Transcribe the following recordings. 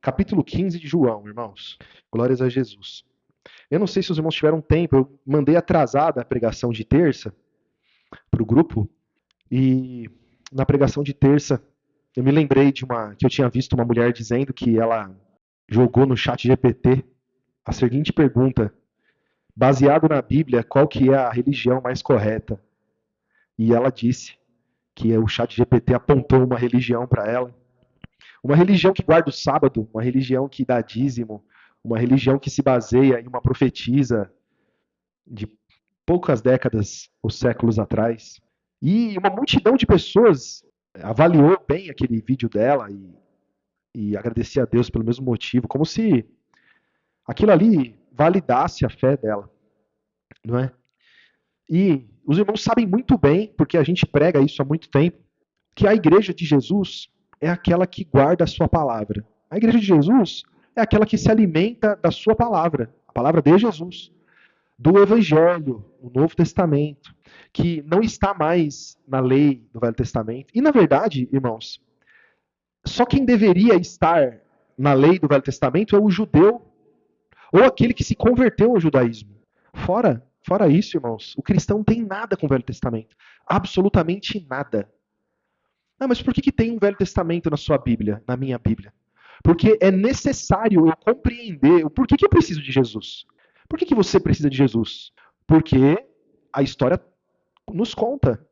Capítulo 15 de João, irmãos. Glórias a Jesus. Eu não sei se os irmãos tiveram tempo, eu mandei atrasada a pregação de terça para o grupo, e na pregação de terça eu me lembrei que eu tinha visto uma mulher dizendo que ela jogou no chat GPT a seguinte pergunta: baseado na Bíblia, qual que é a religião mais correta? E ela disse que o chat GPT apontou uma religião para ela. Uma religião que guarda o sábado, uma religião que dá dízimo, uma religião que se baseia em uma profetisa de poucas décadas ou séculos atrás. E uma multidão de pessoas avaliou bem aquele vídeo dela e agradecia a Deus pelo mesmo motivo, como se aquilo ali validasse a fé dela, não é? E os irmãos sabem muito bem, porque a gente prega isso há muito tempo, que a igreja de Jesus é aquela que guarda a sua palavra. A igreja de Jesus é aquela que se alimenta da sua palavra, a palavra de Jesus, do Evangelho, o Novo Testamento, que não está mais na lei do Velho Testamento. E, na verdade, irmãos, só quem deveria estar na lei do Velho Testamento é o judeu ou aquele que se converteu ao judaísmo. Fora isso, irmãos, o cristão não tem nada com o Velho Testamento. Absolutamente nada. Ah, mas por que tem um Velho Testamento na sua Bíblia, na minha Bíblia? Porque é necessário eu compreender o porquê que eu preciso de Jesus. Por que você precisa de Jesus? Porque a história nos conta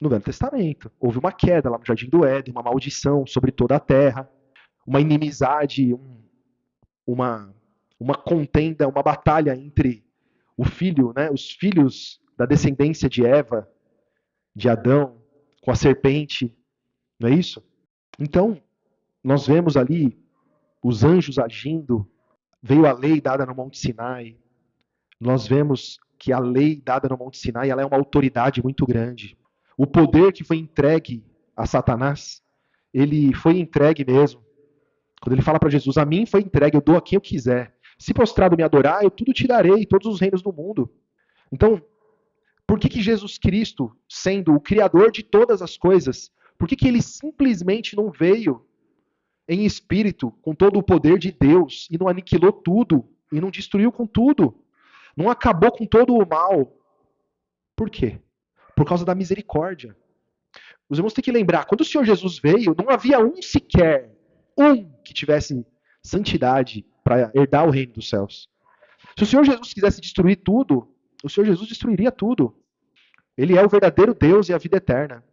no Velho Testamento. Houve uma queda lá no Jardim do Éden, uma maldição sobre toda a terra, uma inimizade, uma, uma contenda, uma batalha entre o filho, né, os filhos da descendência de Eva, de Adão, com a serpente, não é isso? Então, nós vemos ali os anjos agindo, veio a lei dada no Monte Sinai. Nós vemos que a lei dada no Monte Sinai, ela é uma autoridade muito grande. O poder que foi entregue a Satanás, ele foi entregue mesmo. Quando ele fala para Jesus, a mim foi entregue, eu dou a quem eu quiser. Se prostrado me adorar, eu tudo te darei, todos os reinos do mundo. Então, por que Jesus Cristo, sendo o Criador de todas as coisas, por que ele simplesmente não veio em espírito, com todo o poder de Deus, e não aniquilou tudo, e não destruiu com tudo? Não acabou com todo o mal. Por quê? Por causa da misericórdia. Os irmãos têm que lembrar, quando o Senhor Jesus veio, não havia um sequer, que tivesse santidade para herdar o reino dos céus. Se o Senhor Jesus quisesse destruir tudo, o Senhor Jesus destruiria tudo. Ele é o verdadeiro Deus e a vida eterna.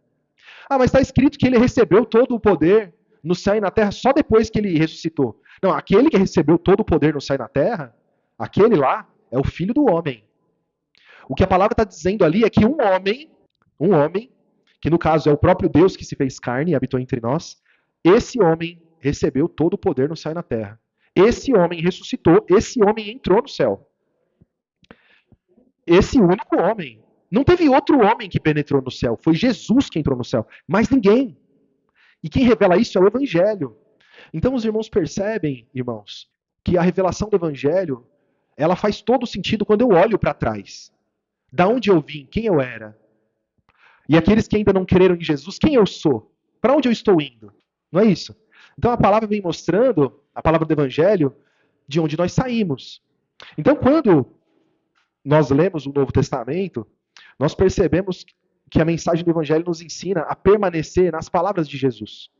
Ah, mas está escrito que ele recebeu todo o poder no céu e na terra só depois que ele ressuscitou. Não, aquele que recebeu todo o poder no céu e na terra, aquele lá, é o Filho do Homem. O que a palavra está dizendo ali é que um homem, que no caso é o próprio Deus que se fez carne e habitou entre nós, esse homem recebeu todo o poder no céu e na terra. Esse homem ressuscitou, esse homem entrou no céu. Esse único homem. Não teve outro homem que penetrou no céu, foi Jesus que entrou no céu, mais ninguém. E quem revela isso é o Evangelho. Então os irmãos percebem, irmãos, que a revelação do Evangelho, ela faz todo sentido quando eu olho para trás. Da onde eu vim, quem eu era. E aqueles que ainda não creram em Jesus, quem eu sou? Para onde eu estou indo? Não é isso? Então a palavra vem mostrando, a palavra do Evangelho, de onde nós saímos. Então quando nós lemos o Novo Testamento, nós percebemos que a mensagem do Evangelho nos ensina a permanecer nas palavras de Jesus.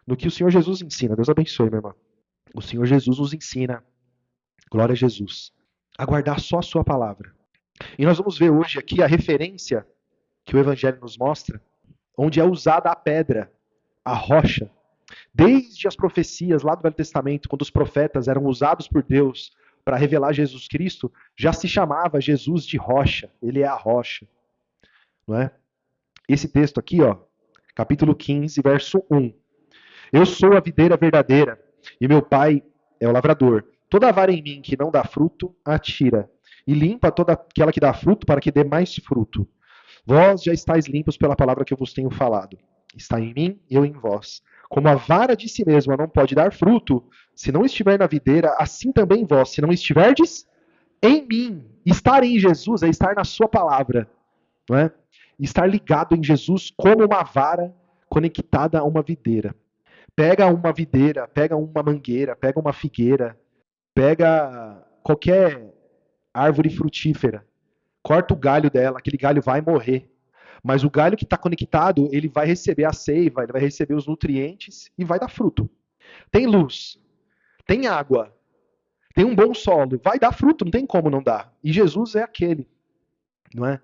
No que o Senhor Jesus ensina. Deus abençoe, meu irmão. O Senhor Jesus nos ensina, glória a Jesus, a guardar só a sua palavra. E nós vamos ver hoje aqui a referência que o Evangelho nos mostra, onde é usada a pedra, a rocha. Desde as profecias lá do Velho Testamento, quando os profetas eram usados por Deus para revelar Jesus Cristo, já se chamava Jesus de rocha. Ele é a rocha. Não é? Esse texto aqui, ó, capítulo 15, verso 1. Eu sou a videira verdadeira, e meu pai é o lavrador. Toda vara em mim que não dá fruto, atira, e limpa toda aquela que dá fruto, para que dê mais fruto. Vós já estáis limpos pela palavra que eu vos tenho falado. Está em mim, eu em vós. Como a vara de si mesma não pode dar fruto, se não estiver na videira, assim também vós, se não estiverdes em mim. Estar em Jesus é estar na sua palavra, não é? Estar ligado em Jesus como uma vara conectada a uma videira. Pega uma videira, pega uma mangueira, pega uma figueira, pega qualquer árvore frutífera, corta o galho dela, aquele galho vai morrer. Mas o galho que está conectado, ele vai receber a seiva, ele vai receber os nutrientes e vai dar fruto. Tem luz, tem água, tem um bom solo, vai dar fruto, não tem como não dar. E Jesus é aquele, não é?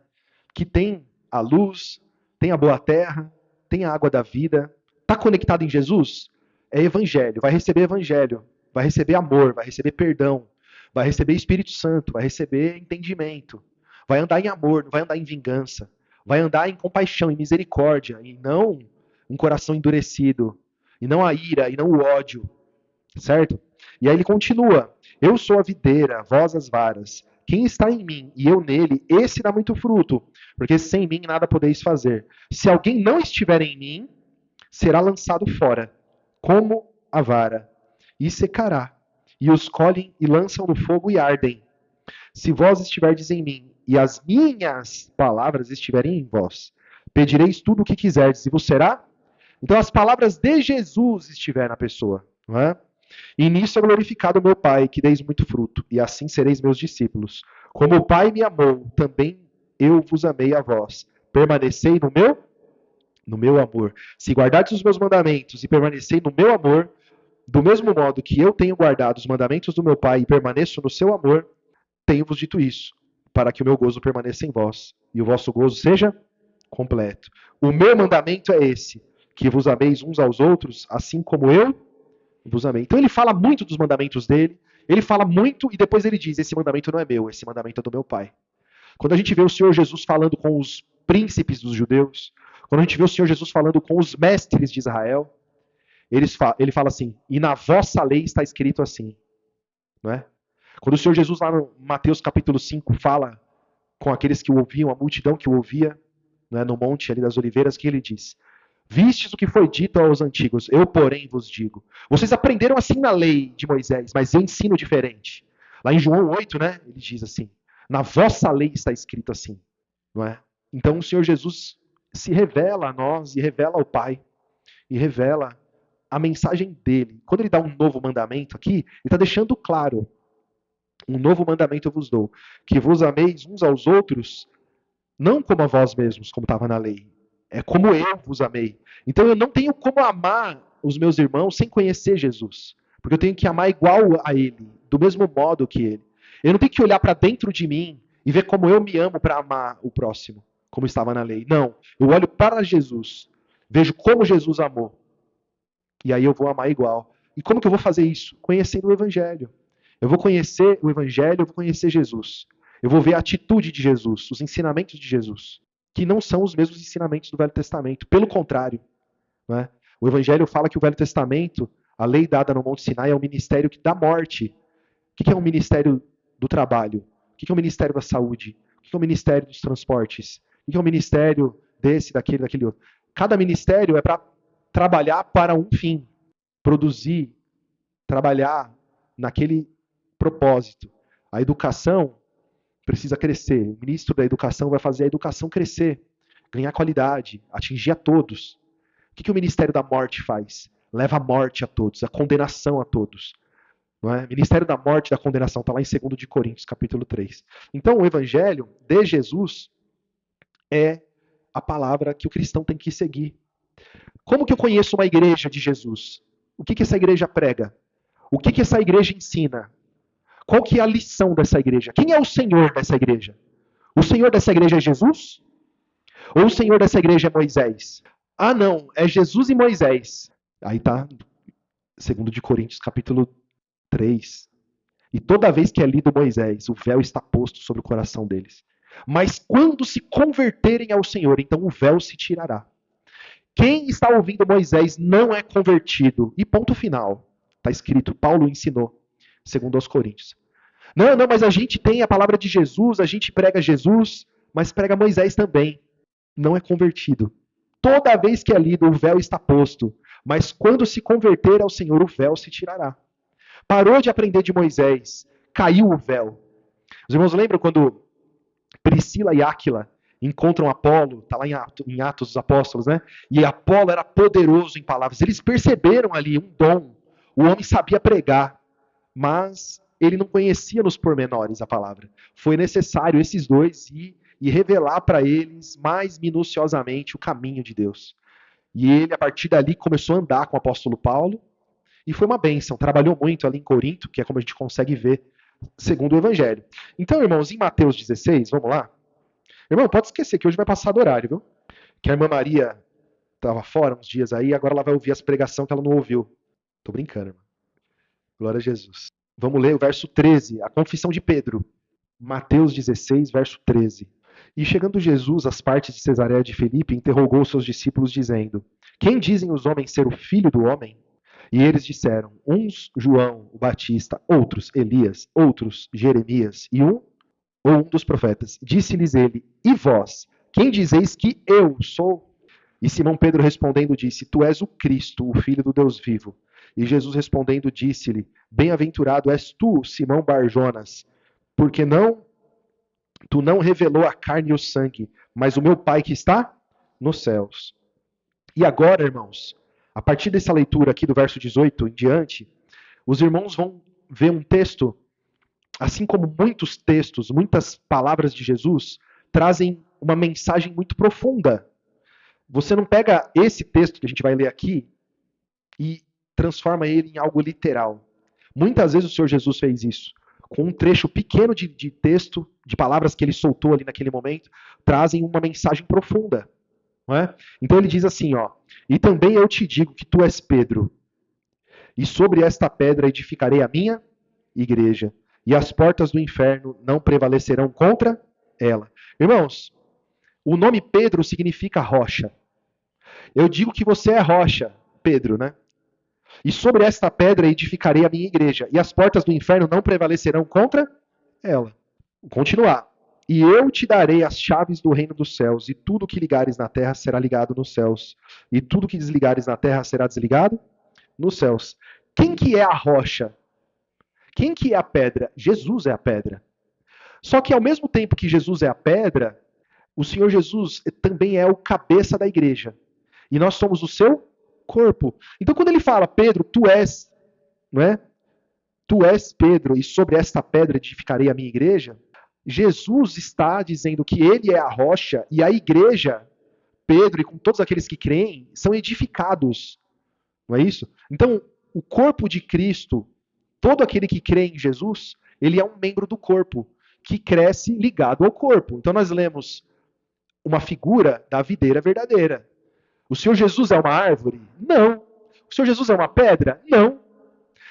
Que tem a luz, tem a boa terra, tem a água da vida. Está conectado em Jesus? É evangelho, vai receber amor, vai receber perdão, vai receber Espírito Santo, vai receber entendimento, vai andar em amor, não vai andar em vingança, vai andar em compaixão, em misericórdia, e não um coração endurecido, e não a ira, e não o ódio, certo? E aí ele continua: eu sou a videira, vós as varas. Quem está em mim e eu nele, esse dá muito fruto, porque sem mim nada podeis fazer. Se alguém não estiver em mim, será lançado fora, como a vara, e secará. E os colhem e lançam no fogo e ardem. Se vós estiverdes em mim e as minhas palavras estiverem em vós, pedireis tudo o que quiserdes e vos será. Então as palavras de Jesus estiver na pessoa, não é? E nisso é glorificado o meu Pai, que deis muito fruto, e assim sereis meus discípulos. Como o Pai me amou, também eu vos amei a vós. Permanecei no meu amor. Se guardardes os meus mandamentos e permanecei no meu amor, do mesmo modo que eu tenho guardado os mandamentos do meu Pai e permaneço no seu amor, tenho-vos dito isso, para que o meu gozo permaneça em vós e o vosso gozo seja completo. O meu mandamento é esse, que vos ameis uns aos outros, assim como eu vos amei. Então ele fala muito dos mandamentos dele, ele fala muito e depois ele diz: esse mandamento não é meu, esse mandamento é do meu Pai. Quando a gente vê o Senhor Jesus falando com os príncipes dos judeus, quando a gente vê o Senhor Jesus falando com os mestres de Israel, ele fala assim: e na vossa lei está escrito assim. Não é? Quando o Senhor Jesus, lá no Mateus capítulo 5, fala com aqueles que o ouviam, a multidão que o ouvia, né, no monte ali das oliveiras, que ele diz: vistes o que foi dito aos antigos, eu, porém, vos digo. Vocês aprenderam assim na lei de Moisés, mas eu ensino diferente. Lá em João 8, né, ele diz assim: na vossa lei está escrito assim. Não é? Então o Senhor Jesus se revela a nós e revela ao Pai e revela a mensagem dele. Quando ele dá um novo mandamento aqui, ele está deixando claro: um novo mandamento eu vos dou, que vos ameis uns aos outros, não como a vós mesmos, como estava na lei. É como eu vos amei. Então eu não tenho como amar os meus irmãos sem conhecer Jesus. Porque eu tenho que amar igual a ele, do mesmo modo que ele. Eu não tenho que olhar para dentro de mim e ver como eu me amo para amar o próximo, como estava na lei. Não. Eu olho para Jesus, vejo como Jesus amou. E aí eu vou amar igual. E como que eu vou fazer isso? Conhecendo o Evangelho. Eu vou conhecer o Evangelho, eu vou conhecer Jesus. Eu vou ver a atitude de Jesus, os ensinamentos de Jesus, que não são os mesmos ensinamentos do Velho Testamento. Pelo contrário, não é? O Evangelho fala que o Velho Testamento, a lei dada no Monte Sinai, é o ministério que dá morte. O que é o ministério do trabalho? O que é o ministério da saúde? O que é o ministério dos transportes? O que é o ministério desse, daquele outro? Cada ministério é para trabalhar para um fim, produzir, trabalhar naquele propósito. A educação precisa crescer. O ministro da educação vai fazer a educação crescer, ganhar qualidade, atingir a todos. O que o ministério da morte faz? Leva a morte a todos, a condenação a todos. Não é? Ministério da morte e da condenação está lá em 2 de Coríntios, capítulo 3. Então, o evangelho de Jesus é a palavra que o cristão tem que seguir. Como que eu conheço uma igreja de Jesus? O que essa igreja prega? O que essa igreja ensina? Qual que é a lição dessa igreja? Quem é o Senhor dessa igreja? O Senhor dessa igreja é Jesus? Ou o Senhor dessa igreja é Moisés? Ah, não, é Jesus e Moisés. Aí está 2 de Coríntios, capítulo 3. E toda vez que é lido Moisés, o véu está posto sobre o coração deles. Mas quando se converterem ao Senhor, então o véu se tirará. Quem está ouvindo Moisés não é convertido. E ponto final. Está escrito, Paulo ensinou, segundo aos Coríntios. Não, mas a gente tem a palavra de Jesus, a gente prega Jesus, mas prega Moisés também. Não é convertido. Toda vez que é lido, o véu está posto. Mas quando se converter ao Senhor, o véu se tirará. Parou de aprender de Moisés, caiu o véu. Os irmãos lembram quando Priscila e Áquila, encontram Apolo, está lá em Atos dos Apóstolos, né? E Apolo era poderoso em palavras. Eles perceberam ali um dom. O homem sabia pregar, mas ele não conhecia nos pormenores a palavra. Foi necessário esses dois ir e revelar para eles mais minuciosamente o caminho de Deus. E ele, a partir dali, começou a andar com o apóstolo Paulo, e foi uma bênção. Trabalhou muito ali em Corinto, que é como a gente consegue ver, segundo o Evangelho. Então, irmãos, em Mateus 16, vamos lá? Irmão, pode esquecer que hoje vai passar do horário, viu? Que a irmã Maria estava fora uns dias aí, agora ela vai ouvir as pregações que ela não ouviu. Tô brincando, irmão. Glória a Jesus. Vamos ler o verso 13, a confissão de Pedro. Mateus 16, verso 13. E chegando Jesus às partes de Cesareia de Filipe, interrogou os seus discípulos, dizendo: Quem dizem os homens ser o filho do homem? E eles disseram: uns João o Batista, outros Elias, outros Jeremias, e um dos profetas. Disse-lhes ele: E vós, quem dizeis que eu sou? E Simão Pedro respondendo disse: Tu és o Cristo, o Filho do Deus vivo. E Jesus respondendo disse-lhe: Bem-aventurado és tu, Simão Barjonas, porque tu não revelou a carne e o sangue, mas o meu Pai que está nos céus. E agora, irmãos, a partir dessa leitura aqui do verso 18 em diante, os irmãos vão ver um texto, assim como muitos textos, muitas palavras de Jesus, trazem uma mensagem muito profunda. Você não pega esse texto que a gente vai ler aqui e transforma ele em algo literal. Muitas vezes o Senhor Jesus fez isso. Com um trecho pequeno de texto, de palavras que ele soltou ali naquele momento, trazem uma mensagem profunda. Não é? Então ele diz assim, ó: E também eu te digo que tu és Pedro, e sobre esta pedra edificarei a minha igreja, e as portas do inferno não prevalecerão contra ela. Irmãos, o nome Pedro significa rocha. Eu digo que você é rocha, Pedro, né? E sobre esta pedra edificarei a minha igreja, e as portas do inferno não prevalecerão contra ela. Vou continuar. E eu te darei as chaves do reino dos céus, e tudo que ligares na terra será ligado nos céus, e tudo que desligares na terra será desligado nos céus. Quem que é a rocha? Quem que é a pedra? Jesus é a pedra. Só que ao mesmo tempo que Jesus é a pedra, o Senhor Jesus também é o cabeça da igreja. E nós somos o seu corpo. Então quando ele fala, Pedro, tu és, não é? Tu és Pedro, e sobre esta pedra edificarei a minha igreja. Jesus está dizendo que ele é a rocha e a igreja, Pedro e com todos aqueles que creem, são edificados. Não é isso? Então, o corpo de Cristo, todo aquele que crê em Jesus, ele é um membro do corpo, que cresce ligado ao corpo. Então nós lemos uma figura da videira verdadeira. O Senhor Jesus é uma árvore? Não. O Senhor Jesus é uma pedra? Não.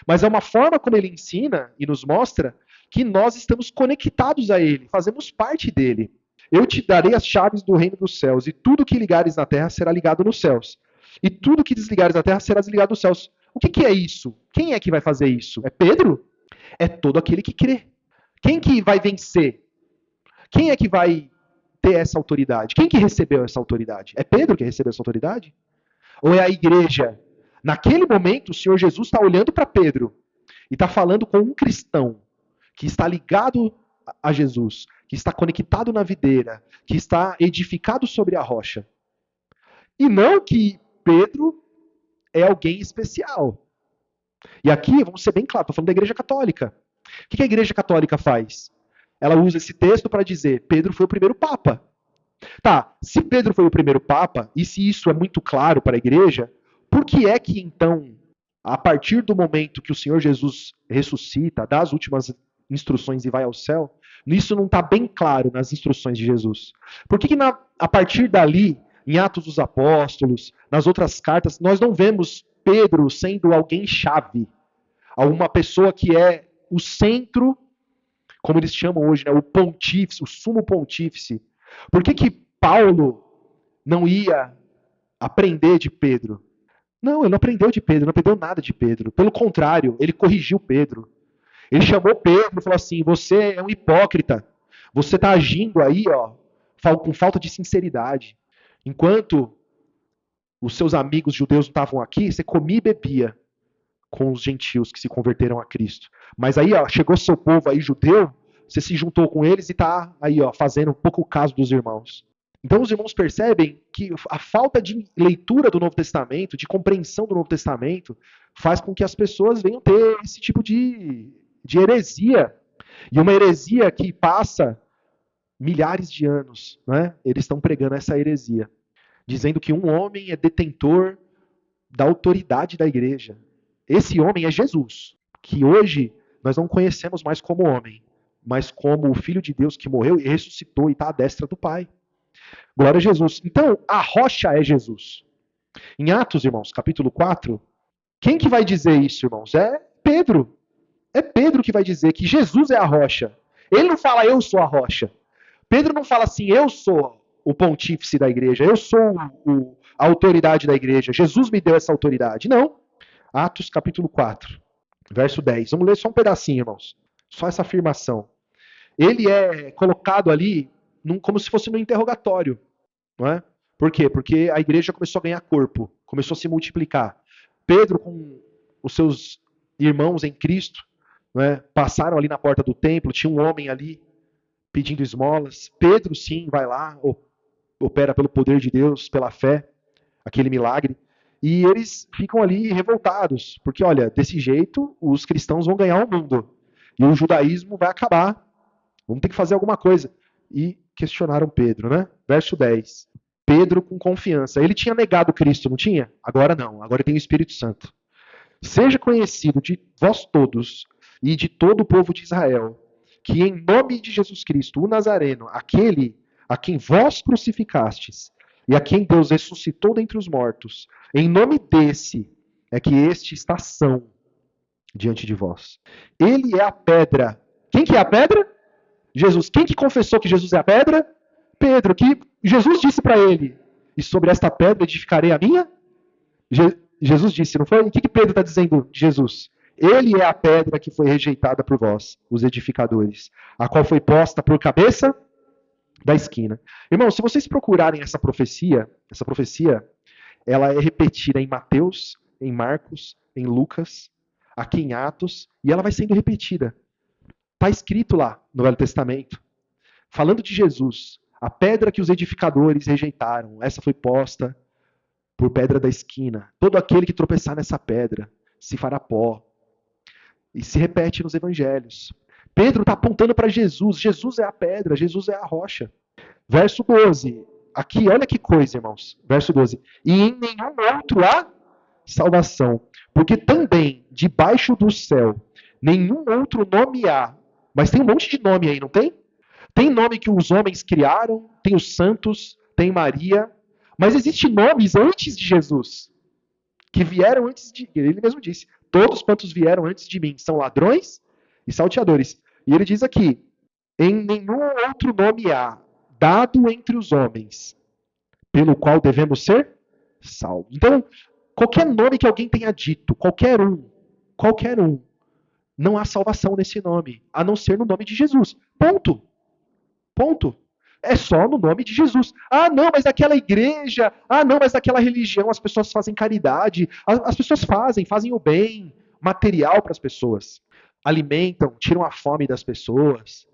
Mas é uma forma como ele ensina e nos mostra que nós estamos conectados a ele, fazemos parte dele. Eu te darei as chaves do reino dos céus, e tudo que ligares na terra será ligado nos céus. E tudo que desligares na terra será desligado nos céus. O que é isso? Quem é que vai fazer isso? É Pedro? É todo aquele que crê. Quem que vai vencer? Quem é que vai ter essa autoridade? Quem que recebeu essa autoridade? É Pedro que recebeu essa autoridade? Ou é a igreja? Naquele momento, o Senhor Jesus está olhando para Pedro e está falando com um cristão que está ligado a Jesus, que está conectado na videira, que está edificado sobre a rocha. E não que Pedro é alguém especial. E aqui, vamos ser bem claros, estou falando da Igreja Católica. O que a Igreja Católica faz? Ela usa esse texto para dizer, Pedro foi o primeiro Papa. Tá, se Pedro foi o primeiro Papa, e se isso é muito claro para a Igreja, por que é que então, a partir do momento que o Senhor Jesus ressuscita, dá as últimas instruções e vai ao céu, isso não está bem claro nas instruções de Jesus? Por que a partir dali, em Atos dos Apóstolos, nas outras cartas, nós não vemos Pedro sendo alguém chave, alguma pessoa que é o centro, como eles chamam hoje, né, o pontífice, o sumo pontífice? Por que Paulo não ia aprender de Pedro? Não, ele não aprendeu de Pedro, não aprendeu nada de Pedro. Pelo contrário, ele corrigiu Pedro. Ele chamou Pedro e falou assim: você é um hipócrita. Você está agindo aí, ó, com falta de sinceridade. Enquanto os seus amigos judeus não estavam aqui, você comia e bebia com os gentios que se converteram a Cristo. Mas aí, ó, chegou seu povo aí judeu, você se juntou com eles e está aí, ó, fazendo um pouco o caso dos irmãos. Então os irmãos percebem que a falta de leitura do Novo Testamento, de compreensão do Novo Testamento, faz com que as pessoas venham ter esse tipo de heresia. E uma heresia que passa milhares de anos, né? Eles estão pregando essa heresia, dizendo que um homem é detentor da autoridade da igreja. Esse homem é Jesus, que hoje nós não conhecemos mais como homem, mas como o Filho de Deus que morreu e ressuscitou e está à destra do Pai. Glória a Jesus. Então, a rocha é Jesus. Em Atos, irmãos, capítulo 4, quem que vai dizer isso, irmãos? É Pedro. É Pedro que vai dizer que Jesus é a rocha. Ele não fala, eu sou a rocha. Pedro não fala assim, eu sou o pontífice da igreja, eu sou a autoridade da igreja, Jesus me deu essa autoridade. Não. Atos capítulo 4, verso 10. Vamos ler só um pedacinho, irmãos. Só essa afirmação. Ele é colocado ali como se fosse no interrogatório. Não é? Por quê? Porque a igreja começou a ganhar corpo, começou a se multiplicar. Pedro, com os seus irmãos em Cristo, não é? Passaram ali na porta do templo, tinha um homem ali pedindo esmolas. Pedro, sim, vai lá, opera pelo poder de Deus, pela fé, aquele milagre. E eles ficam ali revoltados, porque, olha, desse jeito os cristãos vão ganhar o mundo. E o judaísmo vai acabar. Vamos ter que fazer alguma coisa. E questionaram Pedro, né? Verso 10. Pedro com confiança. Ele tinha negado Cristo, não tinha? Agora não, agora tem o Espírito Santo. Seja conhecido de vós todos e de todo o povo de Israel, que em nome de Jesus Cristo, o Nazareno, aquele a quem vós crucificastes e a quem Deus ressuscitou dentre os mortos, em nome desse é que este está são diante de vós. Ele é a pedra. Quem que é a pedra? Jesus. Quem que confessou que Jesus é a pedra? Pedro, que Jesus disse para ele, e sobre esta pedra edificarei a minha? Jesus disse, não foi? O que Pedro está dizendo de Jesus? Ele é a pedra que foi rejeitada por vós, os edificadores, a qual foi posta por cabeça da esquina. Irmão, se vocês procurarem essa profecia, ela é repetida em Mateus, em Marcos, em Lucas, aqui em Atos, e ela vai sendo repetida. Está escrito lá no Velho Testamento, falando de Jesus, a pedra que os edificadores rejeitaram, essa foi posta por pedra da esquina. Todo aquele que tropeçar nessa pedra se fará pó. E se repete nos evangelhos. Pedro está apontando para Jesus. Jesus é a pedra, Jesus é a rocha. Verso 12. Aqui, olha que coisa, irmãos. Verso 12. E em nenhum outro há salvação. Porque também, debaixo do céu, nenhum outro nome há. Mas tem um monte de nome aí, não tem? Tem nome que os homens criaram, tem os santos, tem Maria. Mas existem nomes antes de Jesus, que vieram antes de. Ele mesmo disse: todos quantos vieram antes de mim são ladrões e salteadores. E ele diz aqui: em nenhum outro nome há, dado entre os homens, pelo qual devemos ser salvos. Então, qualquer nome que alguém tenha dito, qualquer um, não há salvação nesse nome, a não ser no nome de Jesus. Ponto. Ponto. É só no nome de Jesus. Ah, não, mas naquela igreja, ah, não, mas naquela religião as pessoas fazem caridade, as pessoas fazem o bem material para as pessoas. Alimentam, tiram a fome das pessoas,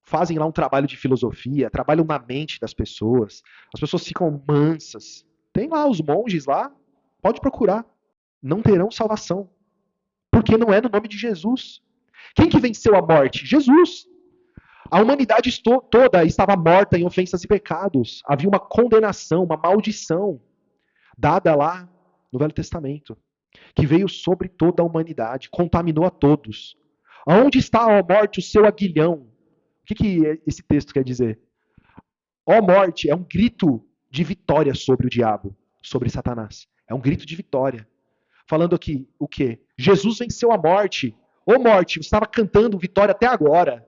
fazem lá um trabalho de filosofia, trabalham na mente das pessoas. As pessoas ficam mansas. Tem lá os monges lá, pode procurar. Não terão salvação, porque não é no nome de Jesus. Quem que venceu a morte? Jesus. A humanidade toda estava morta em ofensas e pecados. Havia uma condenação, uma maldição dada lá no Velho Testamento, que veio sobre toda a humanidade, contaminou a todos. Aonde está, ó morte, o seu aguilhão? O que esse texto quer dizer? Ó morte é um grito de vitória sobre o diabo, sobre Satanás. É um grito de vitória. Falando aqui o quê? Jesus venceu a morte. Ô morte, você estava cantando vitória até agora.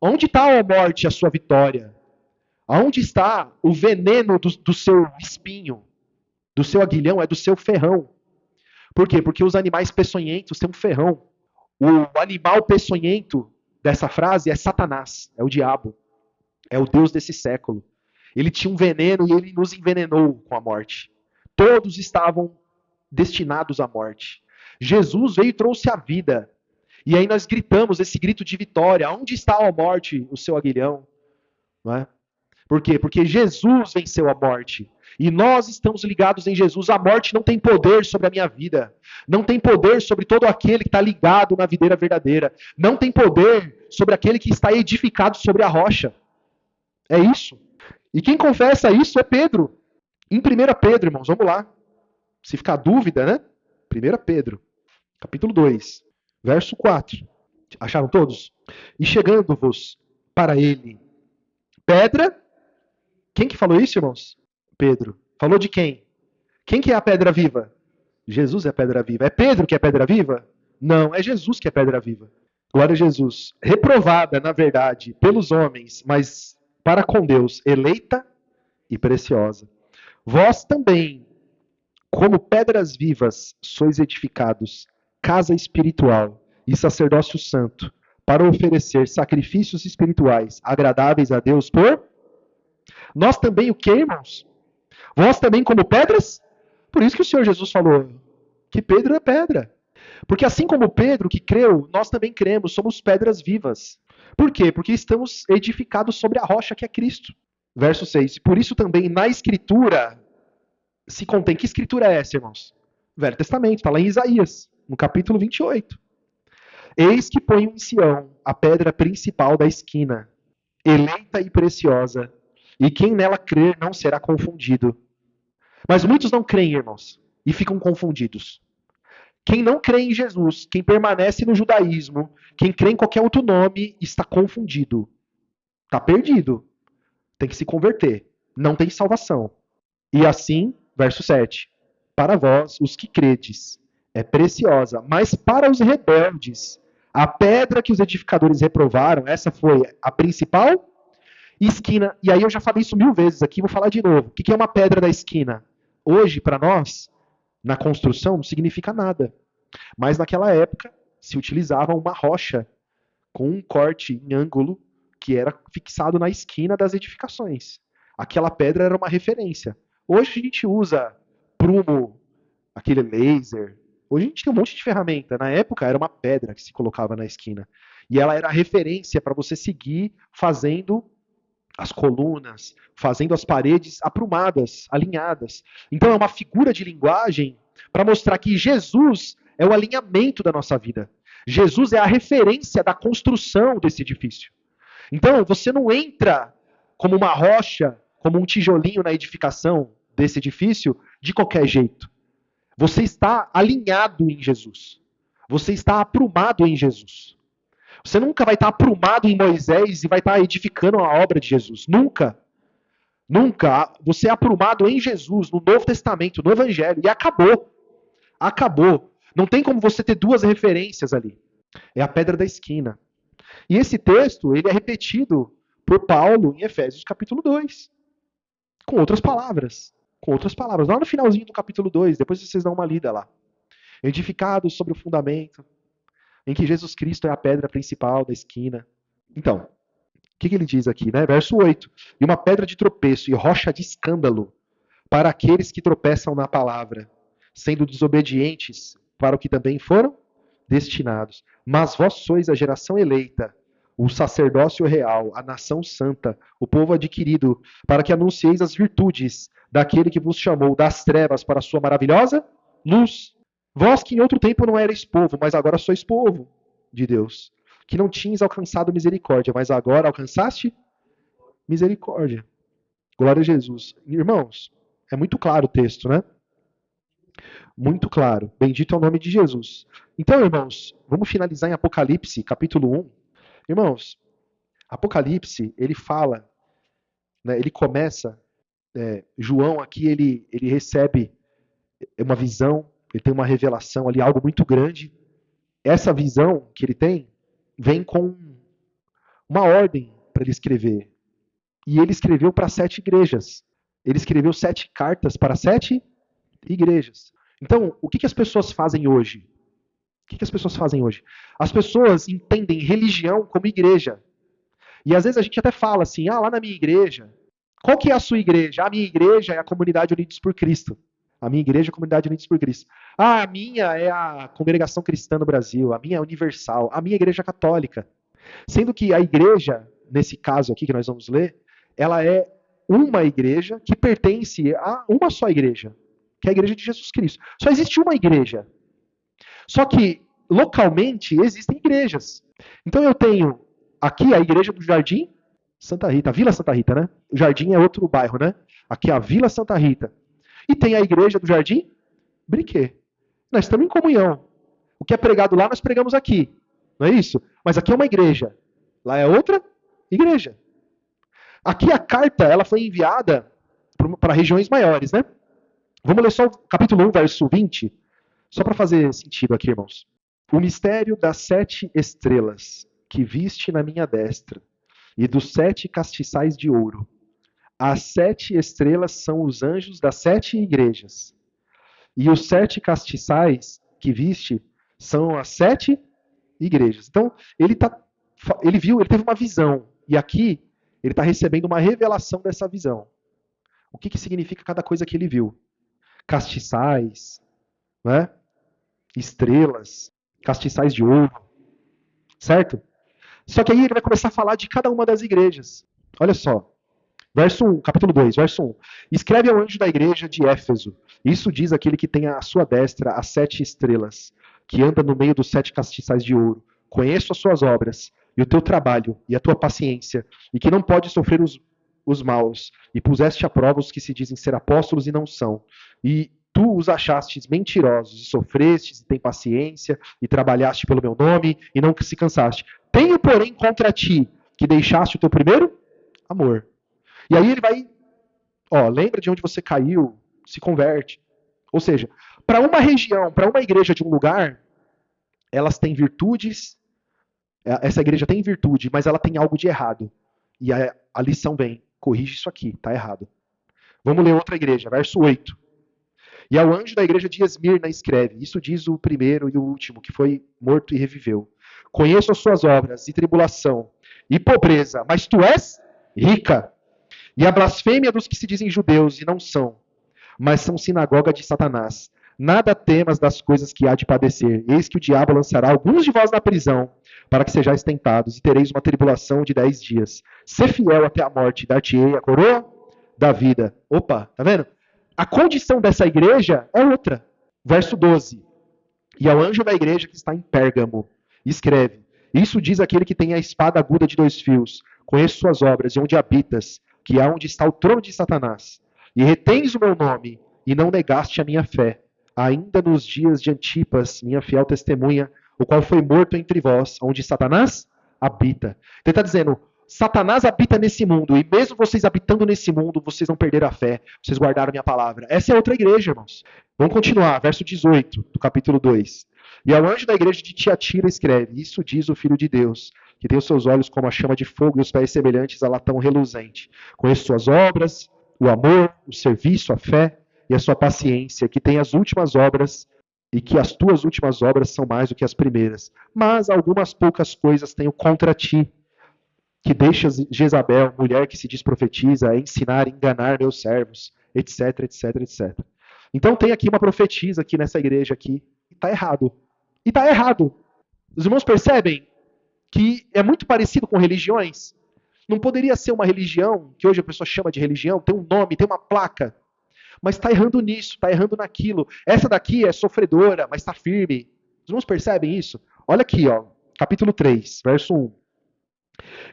Onde está, ó morte, a sua vitória? Onde está o veneno do seu espinho? Do seu aguilhão, é do seu ferrão. Por quê? Porque os animais peçonhentos têm um ferrão. O animal peçonhento dessa frase é Satanás, é o diabo, é o Deus desse século. Ele tinha um veneno e ele nos envenenou com a morte. Todos estavam destinados à morte. Jesus veio e trouxe a vida. E aí nós gritamos esse grito de vitória. Onde está, ó morte, o seu aguilhão? Não é? Por quê? Porque Jesus venceu a morte. E nós estamos ligados em Jesus. A morte não tem poder sobre a minha vida. Não tem poder sobre todo aquele que está ligado na videira verdadeira. Não tem poder sobre aquele que está edificado sobre a rocha. É isso. E quem confessa isso é Pedro. Em 1 Pedro, irmãos, vamos lá. Se ficar dúvida, né? 1 Pedro, capítulo 2, verso 4. Acharam todos? E chegando-vos para ele, pedra. Quem que falou isso, irmãos? Pedro. Falou de quem? Quem que é a pedra viva? Jesus é a pedra viva. É Pedro que é a pedra viva? Não, é Jesus que é a pedra viva. Glória a Jesus. Reprovada, na verdade, pelos homens, mas para com Deus, eleita e preciosa. Vós também, como pedras vivas, sois edificados, casa espiritual e sacerdócio santo, para oferecer sacrifícios espirituais agradáveis a Deus por... Nós também o que, irmãos? Vós também como pedras? Por isso que o Senhor Jesus falou que Pedro é pedra. Porque assim como Pedro que creu, nós também cremos, somos pedras vivas. Por quê? Porque estamos edificados sobre a rocha que é Cristo. Verso 6. Por isso também na Escritura se contém. Que Escritura é essa, irmãos? Velho Testamento, está lá em Isaías, no capítulo 28. Eis que ponho em Sião a pedra principal da esquina, eleita e preciosa, e quem nela crer não será confundido. Mas muitos não creem, irmãos, e ficam confundidos. Quem não crê em Jesus, quem permanece no judaísmo, quem crê em qualquer outro nome, está confundido. Está perdido. Tem que se converter. Não tem salvação. E assim, verso 7. Para vós, os que credes, é preciosa, mas para os rebeldes, a pedra que os edificadores reprovaram, essa foi a principal esquina. E aí eu já falei isso 1000 vezes aqui, vou falar de novo. O que é uma pedra da esquina? Hoje, para nós, na construção, não significa nada. Mas naquela época, se utilizava uma rocha com um corte em ângulo que era fixado na esquina das edificações. Aquela pedra era uma referência. Hoje a gente usa prumo, aquele laser. Hoje a gente tem um monte de ferramenta. Na época era uma pedra que se colocava na esquina. E ela era a referência para você seguir fazendo as colunas, fazendo as paredes aprumadas, alinhadas. Então é uma figura de linguagem para mostrar que Jesus é o alinhamento da nossa vida. Jesus é a referência da construção desse edifício. Então você não entra como uma rocha, como um tijolinho na edificação desse edifício de qualquer jeito. Você está alinhado em Jesus. Você está aprumado em Jesus. Você nunca vai estar aprumado em Moisés e vai estar edificando a obra de Jesus. Nunca. Nunca. Você é aprumado em Jesus, no Novo Testamento, no Evangelho. E acabou. Acabou. Não tem como você ter duas referências ali. É a pedra da esquina. E esse texto, ele é repetido por Paulo em Efésios capítulo 2. Com outras palavras. Com outras palavras. Lá no finalzinho do capítulo 2, depois vocês dão uma lida lá. Edificados sobre o fundamento, em que Jesus Cristo é a pedra principal da esquina. Então, o que ele diz aqui, né? Verso 8. E uma pedra de tropeço e rocha de escândalo para aqueles que tropeçam na palavra, sendo desobedientes para o que também foram destinados. Mas vós sois a geração eleita, o sacerdócio real, a nação santa, o povo adquirido, para que anuncieis as virtudes daquele que vos chamou das trevas para a sua maravilhosa luz. Vós que em outro tempo não erais povo, mas agora sois povo de Deus. Que não tinhas alcançado misericórdia, mas agora alcançaste misericórdia. Glória a Jesus. Irmãos, é muito claro o texto, né? Muito claro. Bendito é o nome de Jesus. Então, irmãos, vamos finalizar em Apocalipse, capítulo 1. Irmãos, Apocalipse, ele fala, né, ele começa, João aqui, ele recebe uma visão, ele tem uma revelação ali, algo muito grande. Essa visão que ele tem, vem com uma ordem para ele escrever. E ele escreveu para 7 igrejas. Ele escreveu 7 cartas para 7 igrejas. Então, o que as pessoas fazem hoje? O que as pessoas fazem hoje? As pessoas entendem religião como igreja. E às vezes a gente até fala assim, lá na minha igreja. Qual que é a sua igreja? A minha igreja é a Comunidade Unidos por Cristo. A minha igreja é a Comunidade Unidos por Cristo. A minha é a Congregação Cristã no Brasil. A minha é Universal. A minha igreja é católica. Sendo que a igreja, nesse caso aqui que nós vamos ler, ela é uma igreja que pertence a uma só igreja, que é a igreja de Jesus Cristo. Só existe uma igreja. Só que, localmente, existem igrejas. Então eu tenho aqui a igreja do Jardim Santa Rita, a Vila Santa Rita, né? O Jardim é outro bairro, né? Aqui é a Vila Santa Rita. E tem a igreja do Jardim Briquet. Nós estamos em comunhão. O que é pregado lá, nós pregamos aqui. Não é isso? Mas aqui é uma igreja. Lá é outra igreja. Aqui a carta ela foi enviada para regiões maiores, né? Vamos ler só o capítulo 1, verso 20, só para fazer sentido aqui, irmãos. O mistério das 7 estrelas que viste na minha destra e dos 7 castiçais de ouro. As 7 estrelas são os anjos das 7 igrejas. E os 7 castiçais que viste são as 7 igrejas. Então, ele teve uma visão. E aqui, ele está recebendo uma revelação dessa visão. O que significa cada coisa que ele viu? Castiçais, né? Estrelas, castiçais de ouro, certo? Só que aí ele vai começar a falar de cada uma das igrejas. Olha só, verso 1, capítulo 2, verso 1. Escreve ao anjo da igreja de Éfeso. Isso diz aquele que tem à sua destra as 7 estrelas, que anda no meio dos 7 castiçais de ouro. Conheço as suas obras, e o teu trabalho, e a tua paciência, e que não pode sofrer os maus, e puseste à prova os que se dizem ser apóstolos e não são. E tu os achastes mentirosos, e sofrestes, e tem paciência, e trabalhaste pelo meu nome, e não se cansaste. Tenho, porém, contra ti, que deixaste o teu primeiro amor. E aí ele vai, lembra de onde você caiu, se converte. Ou seja, para uma região, para uma igreja de um lugar, elas têm virtudes, essa igreja tem virtude, mas ela tem algo de errado. E a lição vem, corrige isso aqui, está errado. Vamos ler outra igreja, verso 8. E ao anjo da igreja de Esmirna escreve, isso diz o primeiro e o último, que foi morto e reviveu. Conheço as suas obras e tribulação e pobreza, mas tu és rica. E a blasfêmia dos que se dizem judeus e não são, mas são sinagoga de Satanás. Nada temas das coisas que há de padecer. Eis que o diabo lançará alguns de vós na prisão, para que sejais tentados, e tereis uma tribulação de 10 dias. Ser fiel até a morte, dar-te-ei a coroa da vida. Opa, tá vendo? A condição dessa igreja é outra. Verso 12. E ao anjo da igreja que está em Pérgamo, escreve, isso diz aquele que tem a espada aguda de 2 fios. Conheço suas obras e onde habitas, que é onde está o trono de Satanás. E retens o meu nome, e não negaste a minha fé, ainda nos dias de Antipas, minha fiel testemunha, o qual foi morto entre vós, onde Satanás habita. Então ele está dizendo, Satanás habita nesse mundo, e mesmo vocês habitando nesse mundo, vocês não perderam a fé, vocês guardaram a minha palavra. Essa é outra igreja, irmãos. Vamos continuar, verso 18 do capítulo 2. E ao anjo da igreja de Tiatira escreve, isso diz o Filho de Deus, que tem os seus olhos como a chama de fogo e os pés semelhantes a latão reluzente. Conheço suas obras, o amor, o serviço, a fé e a sua paciência, que tem as últimas obras e que as tuas últimas obras são mais do que as primeiras. Mas algumas poucas coisas tenho contra ti, que deixas Jezabel, mulher que se diz profetiza, a ensinar e enganar meus servos, etc, etc, etc. Então tem aqui uma profetisa aqui nessa igreja aqui, e está errado. E está errado. Os irmãos percebem que é muito parecido com religiões? Não poderia ser uma religião, que hoje a pessoa chama de religião, tem um nome, tem uma placa, mas está errando nisso, está errando naquilo. Essa daqui é sofredora, mas está firme. Os irmãos percebem isso? Olha aqui, capítulo 3, verso 1.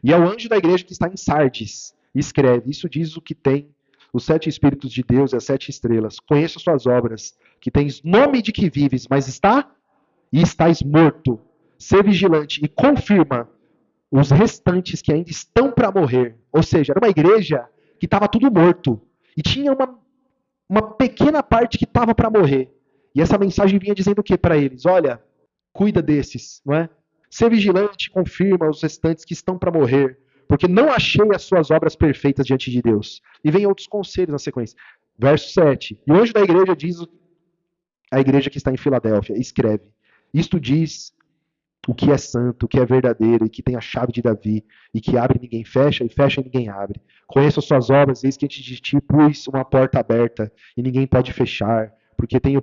E ao anjo da igreja que está em Sardes, escreve, isso diz o que tem os 7 Espíritos de Deus e as 7 estrelas. Conheço as suas obras, que tens nome de que vives, mas estás morto. Ser vigilante e confirma os restantes que ainda estão para morrer. Ou seja, era uma igreja que estava tudo morto. E tinha uma pequena parte que estava para morrer. E essa mensagem vinha dizendo o que para eles? Olha, cuida desses, não é? Ser vigilante, confirma os restantes que estão para morrer, porque não achei as suas obras perfeitas diante de Deus. E vem outros conselhos na sequência. Verso 7. E o anjo da igreja diz, a igreja que está em Filadélfia, escreve, isto diz o que é santo, o que é verdadeiro, e que tem a chave de Davi, e que abre e ninguém fecha, e fecha e ninguém abre. Conheço as suas obras, eis que antes de ti pus uma porta aberta, e ninguém pode fechar, porque tendo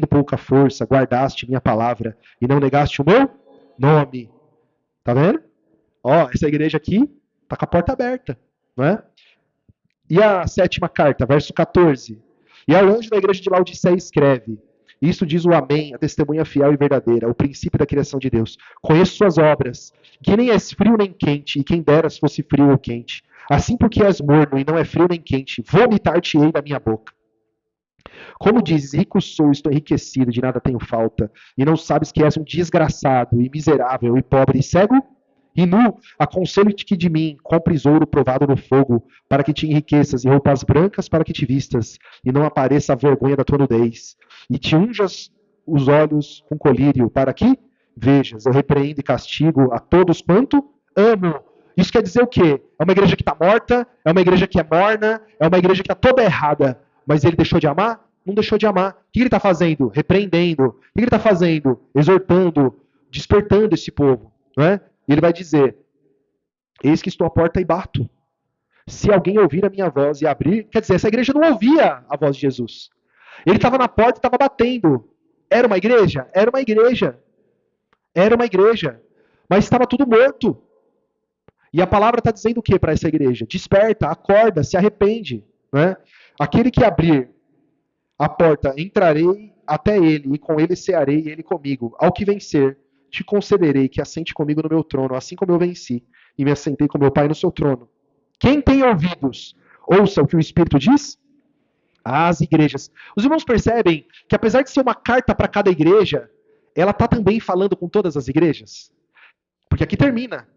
pouca força, guardaste minha palavra, e não negaste o meu nome. Tá vendo? Essa igreja aqui tá com a porta aberta, não é? E a sétima carta, verso 14. E ao anjo da igreja de Laodiceia escreve: Isto diz o Amém, a testemunha fiel e verdadeira, o princípio da criação de Deus. Conheço suas obras, que nem és frio nem quente, e quem dera se fosse frio ou quente. Assim porque és morno e não é frio nem quente, vomitar-te-ei da minha boca. Como dizes, rico sou, estou enriquecido, de nada tenho falta, e não sabes que és um desgraçado, e miserável, e pobre, e cego? E nu, aconselho-te que de mim compres ouro provado no fogo, para que te enriqueças, e roupas brancas para que te vistas, e não apareça a vergonha da tua nudez. E te unjas os olhos com colírio, para que vejas, eu repreendo e castigo a todos quanto amo. Isso quer dizer o quê? É uma igreja que está morta, é uma igreja que é morna, é uma igreja que está toda errada. Mas ele deixou de amar? Não deixou de amar. O que ele está fazendo? Repreendendo. O que ele está fazendo? Exortando, despertando esse povo. Não é? E ele vai dizer: Eis que estou à porta e bato. Se alguém ouvir a minha voz e abrir, quer dizer, essa igreja não ouvia a voz de Jesus. Ele estava na porta e estava batendo. Era uma igreja? Era uma igreja. Era uma igreja. Mas estava tudo morto. E a palavra está dizendo o que para essa igreja? Desperta, acorda, se arrepende. Né? Aquele que abrir a porta, entrarei até ele, e com ele cearei, e ele comigo. Ao que vencer, te concederei que assente comigo no meu trono, assim como eu venci, e me assentei com meu Pai no seu trono. Quem tem ouvidos, ouça o que o Espírito diz às igrejas. Os irmãos percebem que, apesar de ser uma carta para cada igreja, ela está também falando com todas as igrejas? Porque aqui termina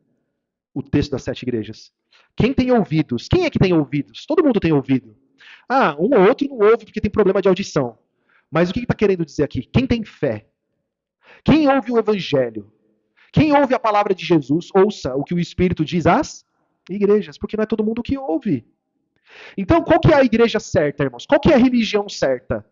o texto das 7 igrejas. Quem tem ouvidos? Quem é que tem ouvidos? Todo mundo tem ouvido. Ah, um ou outro não ouve porque tem problema de audição. Mas o que está querendo dizer aqui? Quem tem fé? Quem ouve o Evangelho? Quem ouve a palavra de Jesus, ouça o que o Espírito diz às igrejas, porque não é todo mundo que ouve. Então, qual que é a igreja certa, irmãos? Qual que é a religião certa?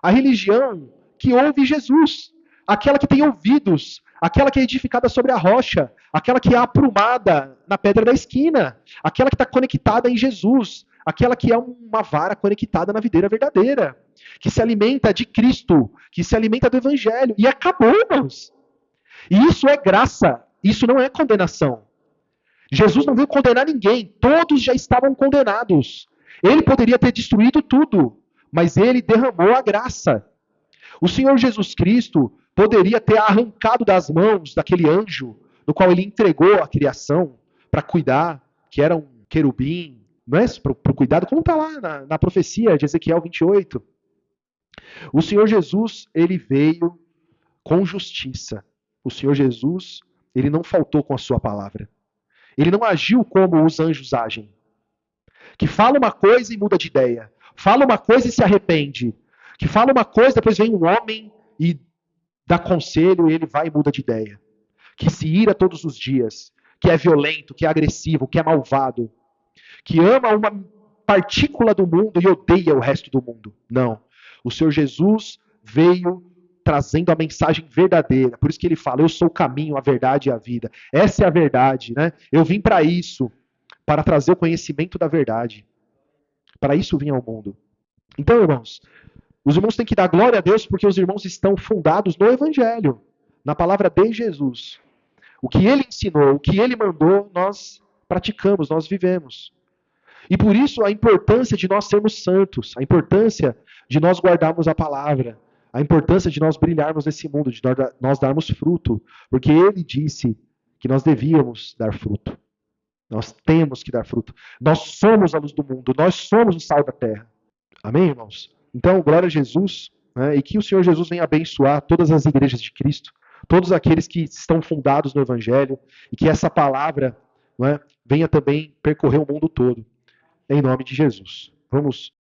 A religião que ouve Jesus, aquela que tem ouvidos, aquela que é edificada sobre a rocha, aquela que é aprumada na pedra da esquina, aquela que está conectada em Jesus, aquela que é uma vara conectada na videira verdadeira, que se alimenta de Cristo, que se alimenta do Evangelho. E acabou, irmãos. E isso é graça, isso não é condenação. Jesus não veio condenar ninguém, todos já estavam condenados. Ele poderia ter destruído tudo, mas ele derramou a graça. O Senhor Jesus Cristo poderia ter arrancado das mãos daquele anjo, no qual ele entregou a criação para cuidar, que era um querubim, não é? Para o cuidado, como está lá na profecia de Ezequiel 28. O Senhor Jesus, ele veio com justiça. O Senhor Jesus, ele não faltou com a sua palavra. Ele não agiu como os anjos agem. Que fala uma coisa e muda de ideia. Fala uma coisa e se arrepende. Que fala uma coisa, depois vem um homem e dá conselho e ele vai e muda de ideia. Que se ira todos os dias. Que é violento, que é agressivo, que é malvado. Que ama uma partícula do mundo e odeia o resto do mundo. Não. O Senhor Jesus veio trazendo a mensagem verdadeira. Por isso que ele fala: eu sou o caminho, a verdade e a vida. Essa é a verdade, né? Eu vim para isso, para trazer o conhecimento da verdade. Para isso eu vim ao mundo. Então, irmãos, os irmãos têm que dar glória a Deus porque os irmãos estão fundados no Evangelho, na palavra de Jesus. O que ele ensinou, o que ele mandou, nós praticamos, nós vivemos. E por isso a importância de nós sermos santos, a importância de nós guardarmos a palavra, a importância de nós brilharmos nesse mundo, de nós darmos fruto, porque ele disse que nós devíamos dar fruto. Nós temos que dar fruto. Nós somos a luz do mundo, nós somos o sal da terra. Amém, irmãos? Então, glória a Jesus, né? E que o Senhor Jesus venha abençoar todas as igrejas de Cristo, todos aqueles que estão fundados no Evangelho, e que essa palavra, não é, venha também percorrer o mundo todo. Em nome de Jesus. Vamos